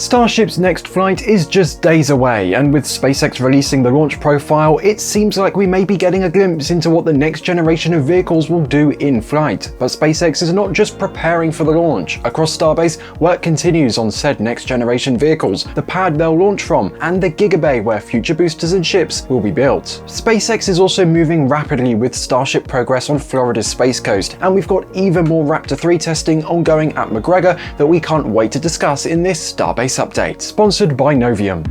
Starship's next flight is just days away, and with SpaceX releasing the launch profile, it seems like we may be getting a glimpse into what the next generation of vehicles will do in flight. But SpaceX is not just preparing for the launch. Across Starbase, work continues on said next generation vehicles, the pad they'll launch from, and the Giga Bay where future boosters and ships will be built. SpaceX is also moving rapidly with Starship progress on Florida's Space Coast, and we've got even more Raptor 3 testing ongoing at McGregor that we can't wait to discuss in this Starbase update, sponsored by Novium.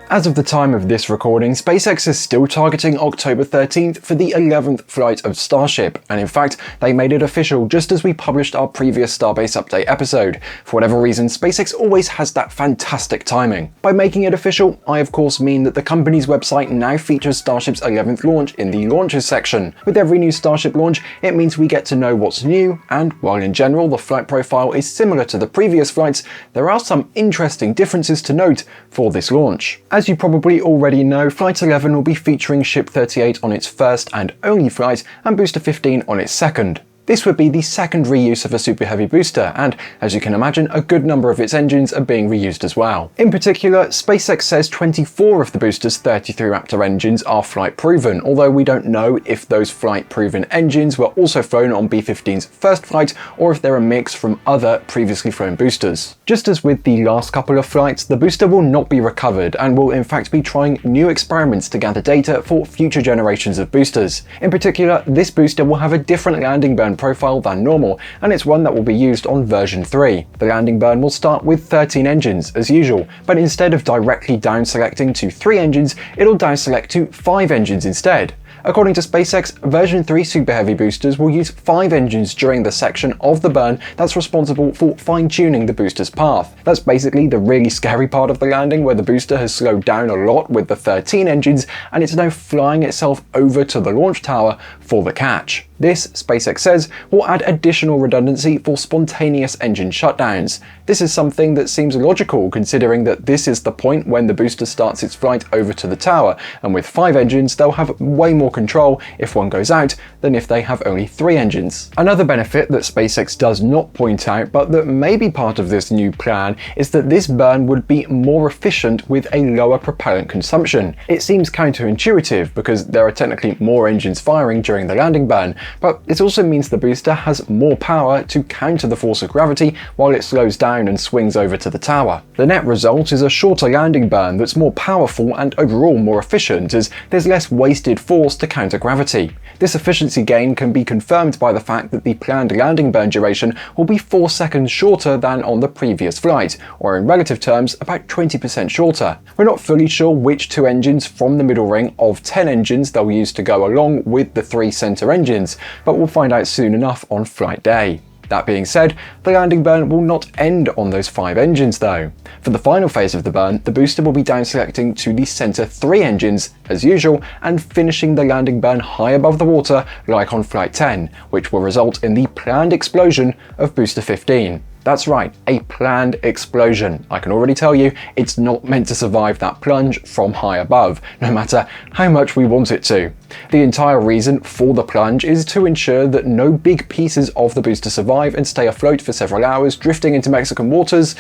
As of the time of this recording, SpaceX is still targeting October 13th for the 11th flight of Starship, and in fact, they made it official just as we published our previous Starbase update episode. For whatever reason, SpaceX always has that fantastic timing. By making it official, I of course mean that the company's website now features Starship's 11th launch in the launches section. With every new Starship launch, it means we get to know what's new, and while in general the flight profile is similar to the previous flights, there are some interesting differences to note for this launch. As you probably already know, Flight 11 will be featuring Ship 38 on its first and only flight, and Booster 15 on its second. This would be the second reuse of a Super Heavy booster, and as you can imagine, a good number of its engines are being reused as well. In particular, SpaceX says 24 of the booster's 33 Raptor engines are flight proven, although we don't know if those flight proven engines were also flown on B-15's first flight or if they're a mix from other previously flown boosters. Just as with the last couple of flights, the booster will not be recovered and will in fact be trying new experiments to gather data for future generations of boosters. In particular, this booster will have a different landing burn profile than normal, and it's one that will be used on version 3. The landing burn will start with 13 engines as usual, but instead of directly down selecting to 3 engines, it'll down select to 5 engines instead. According to SpaceX, version 3 Super Heavy boosters will use 5 engines during the section of the burn that's responsible for fine-tuning the booster's path. That's basically the really scary part of the landing, where the booster has slowed down a lot with the 13 engines and it's now flying itself over to the launch tower for the catch. This, SpaceX says, will add additional redundancy for spontaneous engine shutdowns. This is something that seems logical considering that this is the point when the booster starts its flight over to the tower, and with 5 engines they'll have way more control if one goes out than if they have only 3 engines. Another benefit that SpaceX does not point out, but that may be part of this new plan, is that this burn would be more efficient with a lower propellant consumption. It seems counterintuitive because there are technically more engines firing during the landing burn, but it also means the booster has more power to counter the force of gravity while it slows down and swings over to the tower. The net result is a shorter landing burn that's more powerful and overall more efficient, as there's less wasted force to counter gravity. This efficiency gain can be confirmed by the fact that the planned landing burn duration will be 4 seconds shorter than on the previous flight, or in relative terms about 20% shorter. We're not fully sure which 2 engines from the middle ring of 10 engines they'll use to go along with the 3 center engines, but we'll find out soon enough on flight day. That being said, the landing burn will not end on those 5 engines though. For the final phase of the burn, the booster will be down selecting to the center 3 engines as usual and finishing the landing burn high above the water like on flight 10, which will result in the planned explosion of booster 15. That's right, a planned explosion. I can already tell you, it's not meant to survive that plunge from high above, no matter how much we want it to. The entire reason for the plunge is to ensure that no big pieces of the booster survive and stay afloat for several hours, drifting into Mexican waters.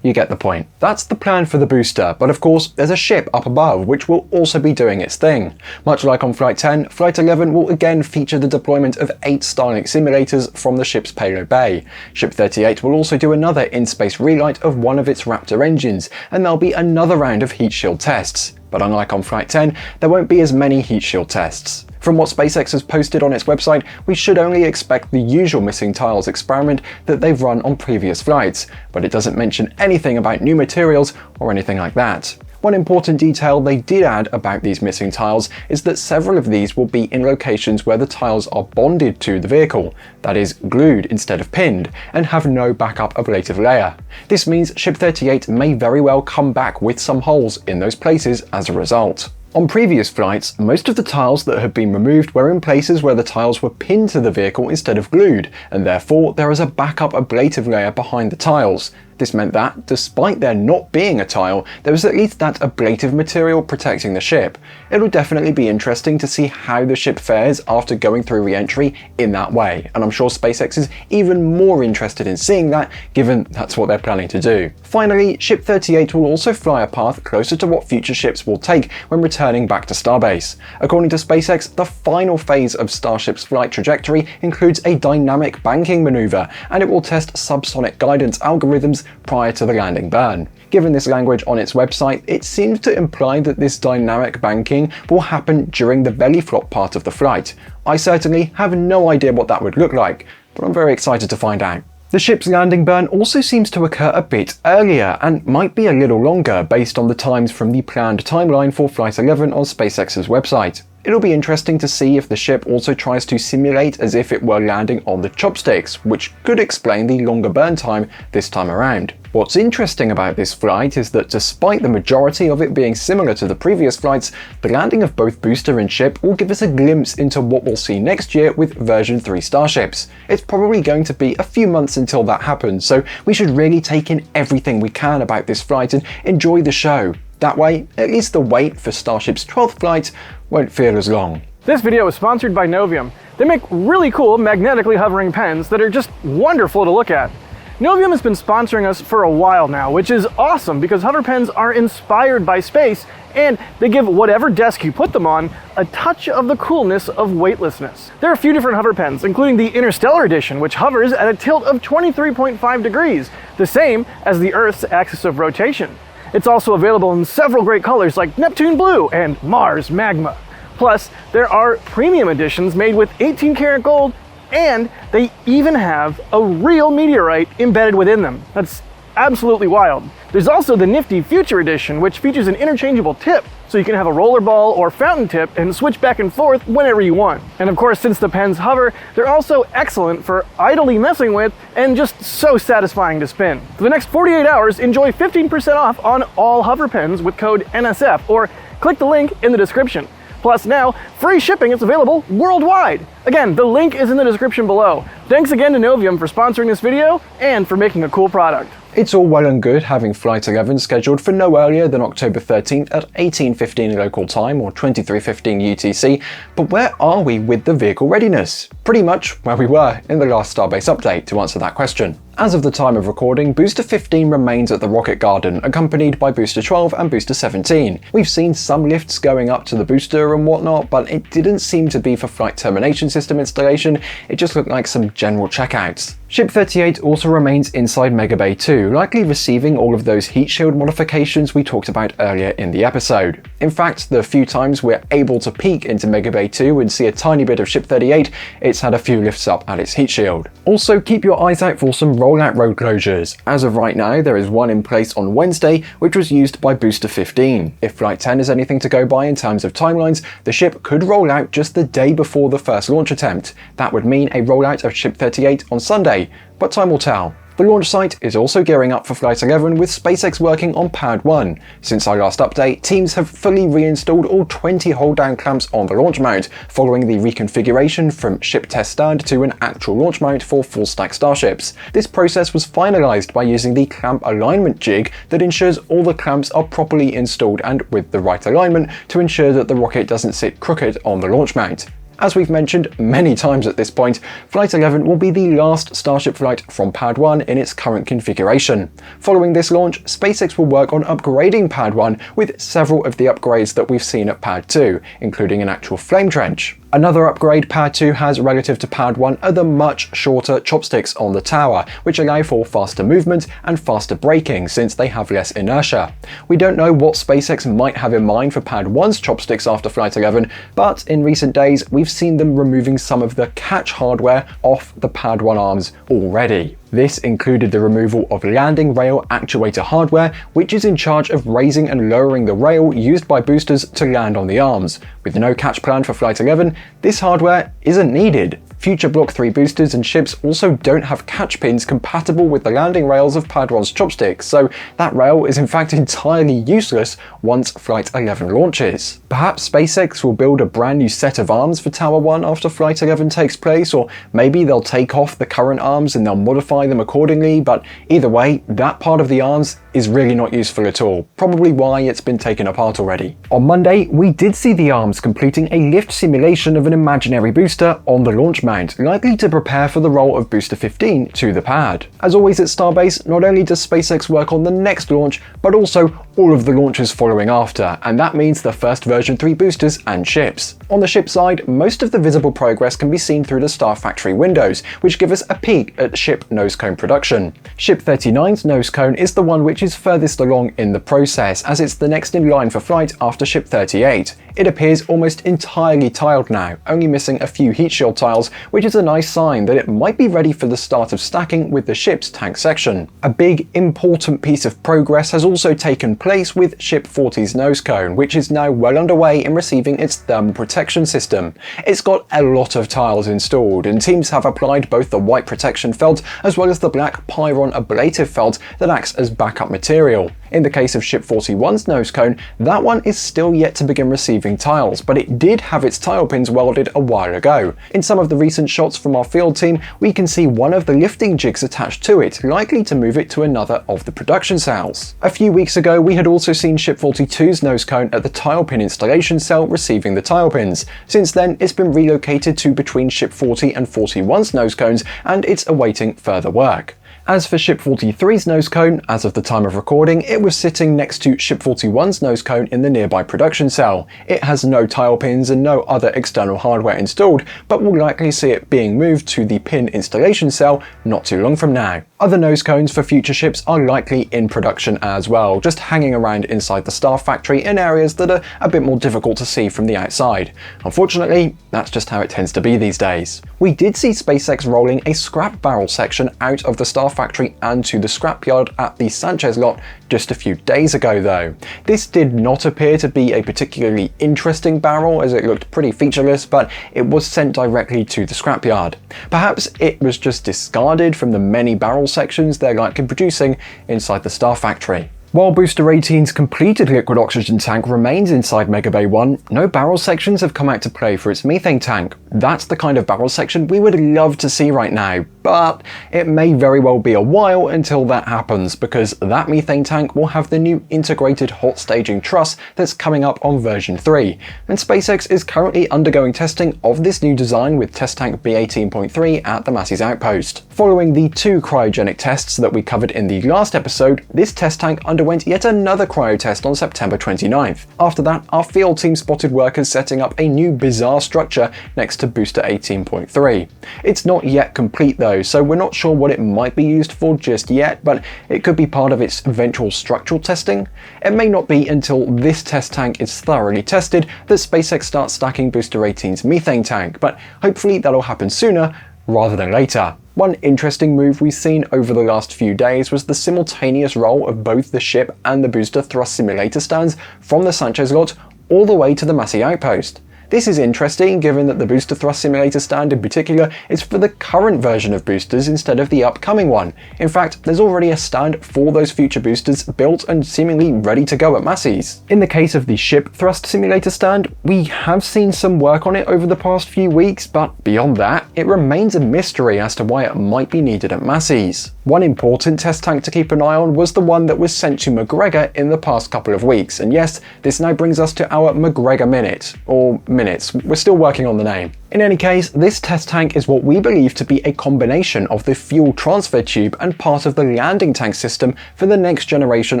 You get the point. That's the plan for the booster, but of course there's a ship up above which will also be doing its thing. Much like on Flight 10, Flight 11 will again feature the deployment of 8 Starlink simulators from the ship's payload bay. Ship 38 will also do another in-space relight of one of its Raptor engines, and there'll be another round of heat shield tests. But unlike on Flight 10, there won't be as many heat shield tests. From what SpaceX has posted on its website, we should only expect the usual missing tiles experiment that they've run on previous flights, but it doesn't mention anything about new materials or anything like that. One important detail they did add about these missing tiles is that several of these will be in locations where the tiles are bonded to the vehicle, that is, glued instead of pinned, and have no backup ablative layer. This means Ship 38 may very well come back with some holes in those places as a result. On previous flights, most of the tiles that had been removed were in places where the tiles were pinned to the vehicle instead of glued, and therefore there is a backup ablative layer behind the tiles. This meant that, despite there not being a tile, there was at least that ablative material protecting the ship. It'll definitely be interesting to see how the ship fares after going through re-entry in that way, and I'm sure SpaceX is even more interested in seeing that, given that's what they're planning to do. Finally, Ship 38 will also fly a path closer to what future ships will take when returning back to Starbase. According to SpaceX, the final phase of Starship's flight trajectory includes a dynamic banking maneuver, and it will test subsonic guidance algorithms prior to the landing burn. Given this language on its website, it seems to imply that this dynamic banking will happen during the belly flop part of the flight. I certainly have no idea what that would look like, but I'm very excited to find out. The ship's landing burn also seems to occur a bit earlier and might be a little longer based on the times from the planned timeline for Flight 11 on SpaceX's website. It'll be interesting to see if the ship also tries to simulate as if it were landing on the chopsticks, which could explain the longer burn time this time around. What's interesting about this flight is that despite the majority of it being similar to the previous flights, the landing of both booster and ship will give us a glimpse into what we'll see next year with version 3 Starships. It's probably going to be a few months until that happens, so we should really take in everything we can about this flight and enjoy the show. That way, at least the wait for Starship's 12th flight won't feel as long. This video is sponsored by Novium. They make really cool magnetically hovering pens that are just wonderful to look at. Novium has been sponsoring us for a while now, which is awesome because hover pens are inspired by space and they give whatever desk you put them on a touch of the coolness of weightlessness. There are a few different hover pens, including the Interstellar Edition, which hovers at a tilt of 23.5 degrees, the same as the Earth's axis of rotation. It's also available in several great colors like Neptune Blue and Mars Magma. Plus, there are premium editions made with 18 karat gold, and they even have a real meteorite embedded within them. That's absolutely wild. There's also the nifty Future Edition, which features an interchangeable tip, so you can have a rollerball or fountain tip and switch back and forth whenever you want. And of course, since the pens hover, they're also excellent for idly messing with and just so satisfying to spin. For the next 48 hours, enjoy 15% off on all hover pens with code NSF, or click the link in the description. Plus now, free shipping is available worldwide. Again, the link is in the description below. Thanks again to Novium for sponsoring this video and for making a cool product. It's all well and good having Flight 11 scheduled for no earlier than October 13th at 18:15 local time or 23:15 UTC, but where are we with the vehicle readiness? Pretty much where we were in the last Starbase update, to answer that question. As of the time of recording, Booster 15 remains at the Rocket Garden, accompanied by Booster 12 and Booster 17. We've seen some lifts going up to the booster and whatnot, but it didn't seem to be for flight termination system installation, it just looked like some general checkouts. Ship 38 also remains inside Giga Bay 2, likely receiving all of those heat shield modifications we talked about earlier in the episode. In fact, the few times we're able to peek into Giga Bay 2 and see a tiny bit of Ship 38, it's had a few lifts up at its heat shield. Also, keep your eyes out for some rollout road closures. As of right now, there is one in place on Wednesday, which was used by Booster 15. If Flight 10 is anything to go by in terms of timelines, the ship could roll out just the day before the first launch attempt. That would mean a rollout of Ship 38 on Sunday, but time will tell. The launch site is also gearing up for Flight 11 with SpaceX working on Pad 1. Since our last update, teams have fully reinstalled all 20 hold-down clamps on the launch mount, following the reconfiguration from ship test stand to an actual launch mount for full-stack Starships. This process was finalized by using the clamp alignment jig that ensures all the clamps are properly installed and with the right alignment to ensure that the rocket doesn't sit crooked on the launch mount. As we've mentioned many times at this point, Flight 11 will be the last Starship flight from Pad 1 in its current configuration. Following this launch, SpaceX will work on upgrading Pad 1 with several of the upgrades that we've seen at Pad 2, including an actual flame trench. Another upgrade Pad 2 has relative to Pad 1 are the much shorter chopsticks on the tower, which allow for faster movement and faster braking since they have less inertia. We don't know what SpaceX might have in mind for Pad 1's chopsticks after Flight 11, but in recent days we've seen them removing some of the catch hardware off the Pad 1 arms already. This included the removal of landing rail actuator hardware, which is in charge of raising and lowering the rail used by boosters to land on the arms. With no catch plan for Flight 11, this hardware isn't needed. Future Block 3 boosters and ships also don't have catch pins compatible with the landing rails of Pad 1's chopsticks, so that rail is in fact entirely useless once Flight 11 launches. Perhaps SpaceX will build a brand new set of arms for Tower 1 after Flight 11 takes place, or maybe they'll take off the current arms and they'll modify them accordingly, but either way, that part of the arms is really not useful at all, probably why it's been taken apart already. On Monday, we did see the arms completing a lift simulation of an imaginary booster on the launch mount, likely to prepare for the roll of Booster 15 to the pad. As always at Starbase, not only does SpaceX work on the next launch, but also all of the launches following after, and that means the first version 3 boosters and ships. On the ship side, most of the visible progress can be seen through the Starfactory windows, which give us a peek at ship nose cone production. Ship 39's nose cone is the one which is furthest along in the process, as it's the next in line for flight after Ship 38. It appears almost entirely tiled now, only missing a few heat shield tiles, which is a nice sign that it might be ready for the start of stacking with the ship's tank section. A big, important piece of progress has also taken place with Ship 40's nose cone, which is now well underway in receiving its thermal protection system. It's got a lot of tiles installed, and teams have applied both the white protection felt as well as the black Pyron ablative felt that acts as backup material. In the case of Ship 41's nose cone, that one is still yet to begin receiving tiles, but it did have its tile pins welded a while ago. In some of the recent shots from our field team, we can see one of the lifting jigs attached to it, likely to move it to another of the production cells. A few weeks ago, we had also seen Ship 42's nose cone at the tile pin installation cell receiving the tile pins. Since then, it's been relocated to between Ship 40 and 41's nose cones, and it's awaiting further work. As for Ship 43's nose cone, as of the time of recording, it was sitting next to Ship 41's nose cone in the nearby production cell. It has no tile pins and no other external hardware installed, but we'll likely see it being moved to the pin installation cell not too long from now. Other nose cones for future ships are likely in production as well, just hanging around inside the Starfactory in areas that are a bit more difficult to see from the outside. Unfortunately, that's just how it tends to be these days. We did see SpaceX rolling a scrap barrel section out of the Starfactory and to the scrapyard at the Sanchez lot just a few days ago though. This did not appear to be a particularly interesting barrel, as it looked pretty featureless, but it was sent directly to the scrapyard. Perhaps it was just discarded from the many barrel sections they're likely producing inside the Starfactory. While Booster 18's completed liquid oxygen tank remains inside Mega Bay 1, no barrel sections have come out to play for its methane tank. That's the kind of barrel section we would love to see right now, but it may very well be a while until that happens, because that methane tank will have the new integrated hot staging truss that's coming up on version 3, and SpaceX is currently undergoing testing of this new design with test tank B18.3 at the Massey's outpost. Following the 2 cryogenic tests that we covered in the last episode, this test tank underwent yet another cryo test on September 29th. After that, our field team spotted workers setting up a new bizarre structure next to Booster 18.3. It's not yet complete though, so we're not sure what it might be used for just yet, but it could be part of its eventual structural testing. It may not be until this test tank is thoroughly tested that SpaceX starts stacking Booster 18's methane tank, but hopefully that'll happen sooner rather than later. One interesting move we've seen over the last few days was the simultaneous roll of both the ship and the booster thrust simulator stands from the Sanchez lot all the way to the Massey outpost. This is interesting given that the booster thrust simulator stand in particular is for the current version of boosters instead of the upcoming one. In fact, there's already a stand for those future boosters built and seemingly ready to go at Massey's. In the case of the ship thrust simulator stand, we have seen some work on it over the past few weeks, but beyond that, it remains a mystery as to why it might be needed at Massey's. One important test tank to keep an eye on was the one that was sent to McGregor in the past couple of weeks, and yes, this now brings us to our McGregor minute, or minutes. We're still working on the name. In any case, this test tank is what we believe to be a combination of the fuel transfer tube and part of the landing tank system for the next generation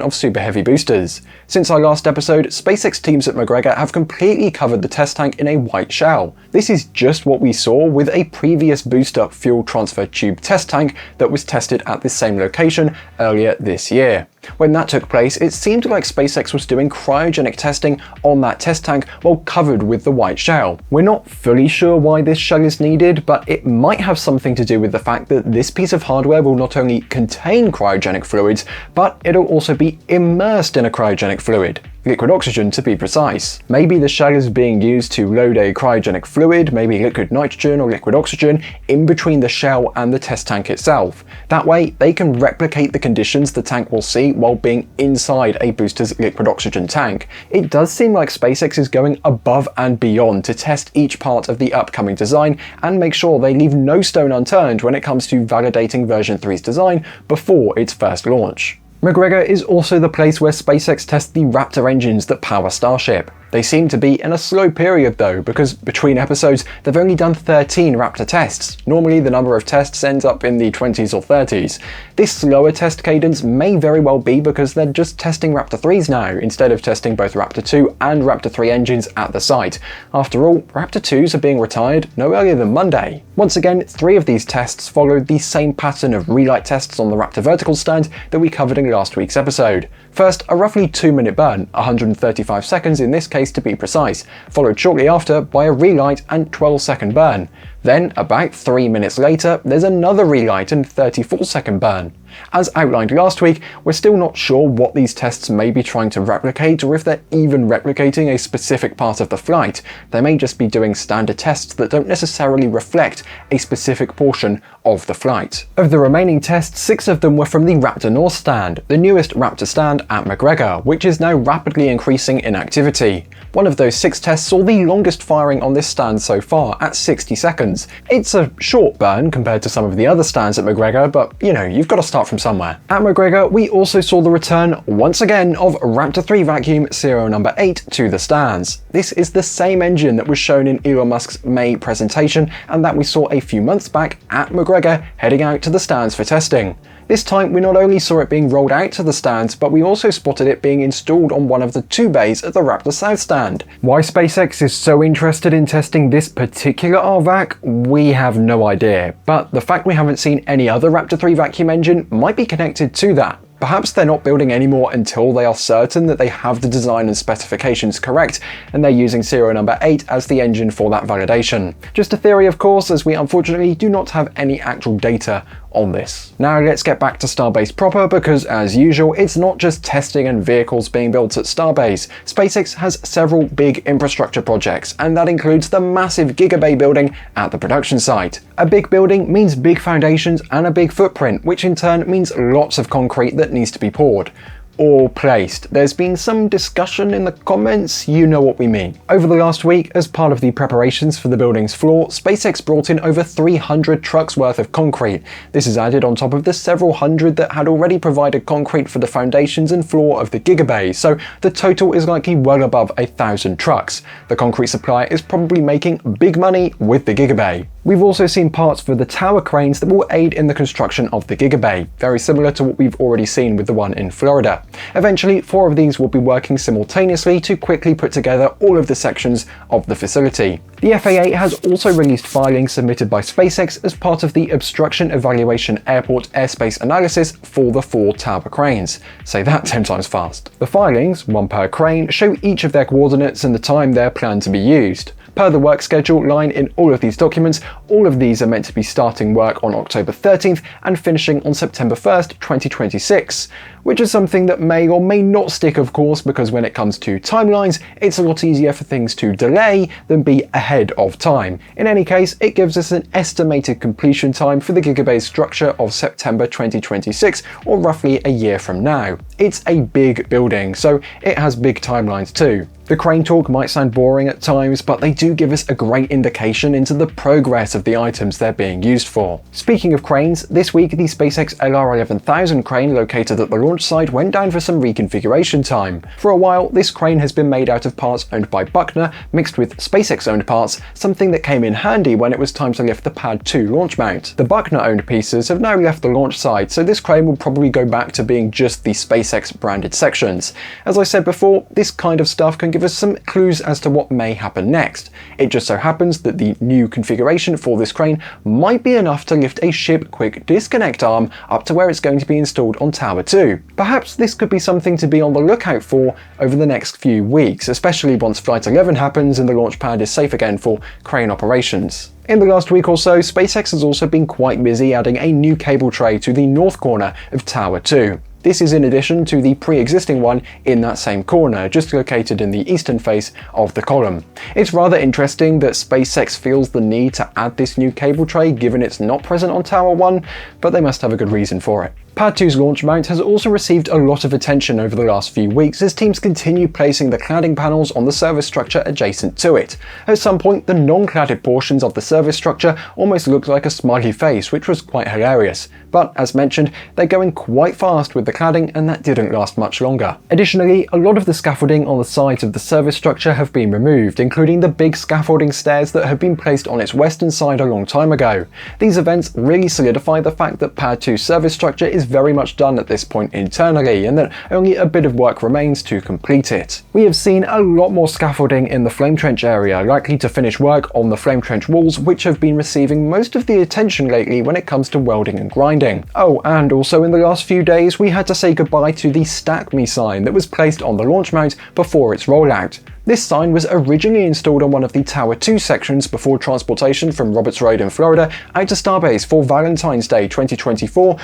of super heavy boosters. Since our last episode, SpaceX teams at McGregor have completely covered the test tank in a white shell. This is just what we saw with a previous booster fuel transfer tube test tank that was tested at this same location earlier this year. When that took place, it seemed like SpaceX was doing cryogenic testing on that test tank while covered with the white shell. We're not fully sure why this shell is needed, but it might have something to do with the fact that this piece of hardware will not only contain cryogenic fluids, but it'll also be immersed in a cryogenic cryogenic fluid. Liquid oxygen to be precise. Maybe the shell is being used to load a cryogenic fluid, maybe liquid nitrogen or liquid oxygen, in between the shell and the test tank itself. That way, they can replicate the conditions the tank will see while being inside a booster's liquid oxygen tank. It does seem like SpaceX is going above and beyond to test each part of the upcoming design and make sure they leave no stone unturned when it comes to validating version 3's design before its first launch. McGregor is also the place where SpaceX tests the Raptor engines that power Starship. They seem to be in a slow period though, because between episodes they've only done 13 Raptor tests. Normally the number of tests ends up in the 20s or 30s. This slower test cadence may very well be because they're just testing Raptor 3s now, instead of testing both Raptor 2 and Raptor 3 engines at the site. After all, Raptor 2s are being retired no earlier than Monday. Once again, 3 of these tests followed the same pattern of relight tests on the Raptor vertical stand that we covered in last week's episode. First, a roughly 2-minute burn, 135 seconds in this case to be precise, followed shortly after by a relight and 12-second burn. Then, about 3 minutes later, there's another relight and 34-second burn. As outlined last week, we're still not sure what these tests may be trying to replicate or if they're even replicating a specific part of the flight. They may just be doing standard tests that don't necessarily reflect a specific portion of the flight. Of the remaining tests, 6 of them were from the Raptor North stand, the newest Raptor stand at McGregor, which is now rapidly increasing in activity. One of those 6 tests saw the longest firing on this stand so far, at 60 seconds. It's a short burn compared to some of the other stands at McGregor, but you know, you've got to start from somewhere. At McGregor, we also saw the return, once again, of Raptor 3 vacuum serial number 8 to the stands. This is the same engine that was shown in Elon Musk's May presentation and that we saw a few months back at McGregor heading out to the stands for testing. This time, we not only saw it being rolled out to the stands, but we also spotted it being installed on one of the 2 bays at the Raptor South stand. Why SpaceX is so interested in testing this particular RVac, we have no idea, but the fact we haven't seen any other Raptor 3 vacuum engine might be connected to that. Perhaps they're not building any more until they are certain that they have the design and specifications correct, and they're using serial number 8 as the engine for that validation. Just a theory, of course, as we unfortunately do not have any actual data on this. Now let's get back to Starbase proper, because as usual, it's not just testing and vehicles being built at Starbase. SpaceX has several big infrastructure projects, and that includes the massive Giga Bay building at the production site. A big building means big foundations and a big footprint, which in turn means lots of concrete that needs to be poured. Or placed. There's been some discussion in the comments, you know what we mean. Over the last week, as part of the preparations for the building's floor, SpaceX brought in over 300 trucks worth of concrete. This is added on top of the several hundred that had already provided concrete for the foundations and floor of the Giga Bay, so the total is likely well above 1,000 trucks. The concrete supplier is probably making big money with the Giga Bay. We've also seen parts for the tower cranes that will aid in the construction of the Giga Bay, very similar to what we've already seen with the one in Florida. Eventually, 4 of these will be working simultaneously to quickly put together all of the sections of the facility. The FAA has also released filings submitted by SpaceX as part of the Obstruction Evaluation Airport Airspace Analysis for the 4 tower cranes. Say that 10 times fast. The filings, 1 per crane, show each of their coordinates and the time they're planned to be used. Per the work schedule line in all of these documents, all of these are meant to be starting work on October 13th and finishing on September 1st, 2026, which is something that may or may not stick, of course, because when it comes to timelines, it's a lot easier for things to delay than be ahead of time. In any case, it gives us an estimated completion time for the Giga Bay structure of September 2026, or roughly a year from now. It's a big building, so it has big timelines too. The crane talk might sound boring at times, but they do give us a great indication into the progress of the items they're being used for. Speaking of cranes, this week the SpaceX LR11000 crane located at the launch site went down for some reconfiguration time. For a while, this crane has been made out of parts owned by Buckner, mixed with SpaceX-owned parts, something that came in handy when it was time to lift the Pad 2 launch mount. The Buckner-owned pieces have now left the launch site, so this crane will probably go back to being just the SpaceX-branded sections. As I said before, this kind of stuff can give us some clues as to what may happen next. It just so happens that the new configuration for this crane might be enough to lift a ship quick disconnect arm up to where it's going to be installed on Tower 2. Perhaps this could be something to be on the lookout for over the next few weeks, especially once Flight 11 happens and the launch pad is safe again for crane operations. In the last week or so, SpaceX has also been quite busy adding a new cable tray to the north corner of Tower 2. This is in addition to the pre-existing one in that same corner, just located in the eastern face of the column. It's rather interesting that SpaceX feels the need to add this new cable tray given it's not present on Tower 1, but they must have a good reason for it. Pad 2's launch mount has also received a lot of attention over the last few weeks as teams continue placing the cladding panels on the service structure adjacent to it. At some point, the non-cladded portions of the service structure almost looked like a smiley face, which was quite hilarious. But as mentioned, they're going quite fast with the cladding and that didn't last much longer. Additionally, a lot of the scaffolding on the sides of the service structure have been removed, including the big scaffolding stairs that have been placed on its western side a long time ago. These events really solidify the fact that Pad 2's service structure is very much done at this point internally, and that only a bit of work remains to complete it. We have seen a lot more scaffolding in the flame trench area, likely to finish work on the flame trench walls, which have been receiving most of the attention lately when it comes to welding and grinding. Oh, and also in the last few days we had to say goodbye to the Stack Me sign that was placed on the launch mount before its rollout. This sign was originally installed on one of the Tower 2 sections before transportation from Roberts Road in Florida out to Starbase for Valentine's Day 2024.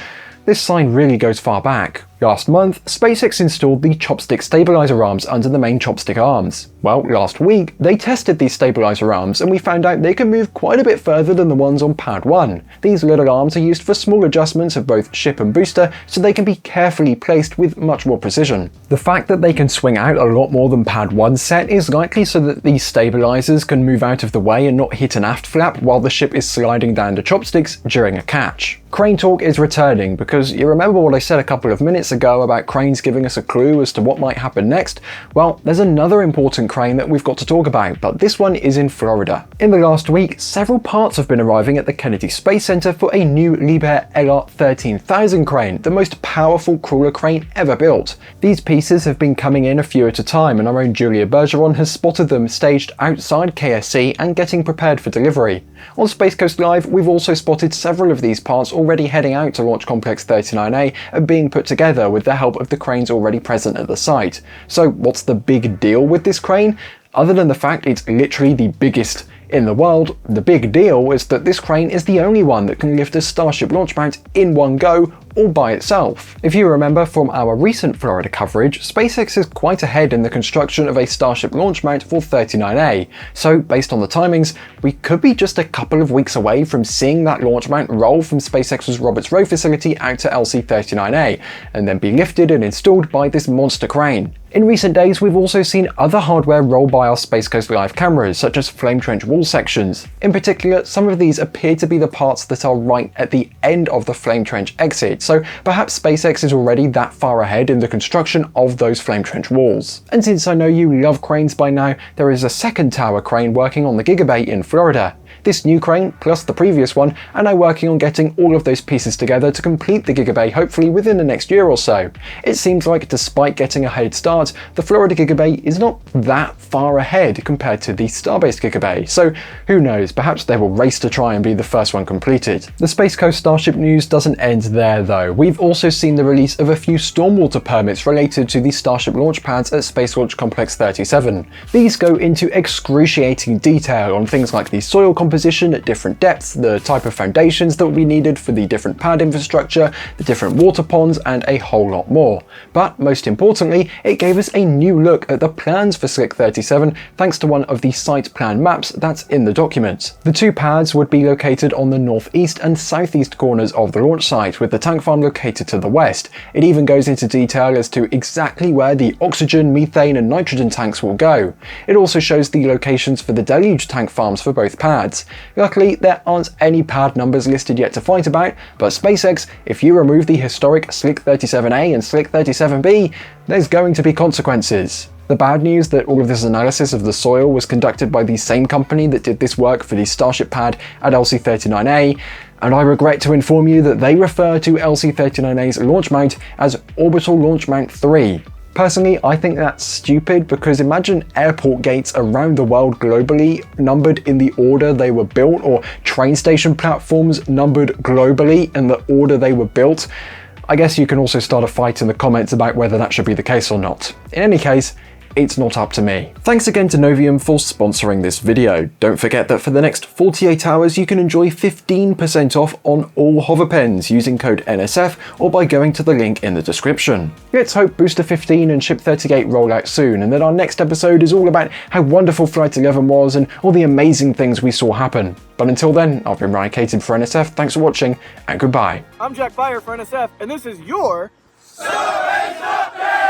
This sign really goes far back. Last month, SpaceX installed the chopstick stabilizer arms under the main chopstick arms. Well, last week, they tested these stabilizer arms and we found out they can move quite a bit further than the ones on Pad 1. These little arms are used for small adjustments of both ship and booster, so they can be carefully placed with much more precision. The fact that they can swing out a lot more than Pad 1's set is likely so that these stabilizers can move out of the way and not hit an aft flap while the ship is sliding down the chopsticks during a catch. Crane talk is returning because you remember what I said a couple of minutes ago about cranes giving us a clue as to what might happen next? Well, there's another important crane that we've got to talk about, but this one is in Florida. In the last week, several parts have been arriving at the Kennedy Space Center for a new Liebherr LR 13,000 crane, the most powerful crawler crane ever built. These pieces have been coming in a few at a time, and our own Julia Bergeron has spotted them staged outside KSC and getting prepared for delivery. On Space Coast Live, we've also spotted several of these parts already heading out to Launch Complex 39A and being put together with the help of the cranes already present at the site. So what's the big deal with this crane? Other than the fact it's literally the biggest in the world, the big deal is that this crane is the only one that can lift a Starship launch mount in one go, all by itself. If you remember from our recent Florida coverage, SpaceX is quite ahead in the construction of a Starship launch mount for 39A, so based on the timings, we could be just a couple of weeks away from seeing that launch mount roll from SpaceX's Roberts Road facility out to LC-39A, and then be lifted and installed by this monster crane. In recent days, we've also seen other hardware roll by our Space Coast Live cameras, such as flame trench wall sections. In particular, some of these appear to be the parts that are right at the end of the flame trench exit, so perhaps SpaceX is already that far ahead in the construction of those flame trench walls. And since I know you love cranes by now, there is a second tower crane working on the Giga Bay in Florida. This new crane, plus the previous one, are now working on getting all of those pieces together to complete the Giga Bay hopefully within the next year or so. It seems like despite getting a head start, the Florida Giga Bay is not that far ahead compared to the Starbase Giga Bay, so who knows, perhaps they will race to try and be the first one completed. The Space Coast Starship news doesn't end there though. We've also seen the release of a few stormwater permits related to the Starship launch pads at Space Launch Complex 37. These go into excruciating detail on things like the soil composition at different depths, the type of foundations that will be needed for the different pad infrastructure, the different water ponds, and a whole lot more. But most importantly, it gave us a new look at the plans for Slick 37 thanks to one of the site plan maps that's in the document. The two pads would be located on the northeast and southeast corners of the launch site, with the tank farm located to the west. It even goes into detail as to exactly where the oxygen, methane, and nitrogen tanks will go. It also shows the locations for the deluge tank farms for both pads. Luckily, there aren't any pad numbers listed yet to fight about, but SpaceX, if you remove the historic Slick 37A and Slick 37B, there's going to be consequences. The bad news that all of this analysis of the soil was conducted by the same company that did this work for the Starship pad at LC-39A, and I regret to inform you that they refer to LC-39A's launch mount as Orbital Launch Mount 3. Personally, I think that's stupid because imagine airport gates around the world globally numbered in the order they were built, or train station platforms numbered globally in the order they were built. I guess you can also start a fight in the comments about whether that should be the case or not. In any case, it's not up to me. Thanks again to Novium for sponsoring this video. Don't forget that for the next 48 hours you can enjoy 15% off on all hover pens using code NSF or by going to the link in the description. Let's hope Booster 15 and Ship 38 roll out soon, and that our next episode is all about how wonderful Flight 11 was and all the amazing things we saw happen. But until then, I've been Ryan Caton for NSF, thanks for watching, and goodbye. I'm Jack Byer for NSF, and this is your Starbase Update!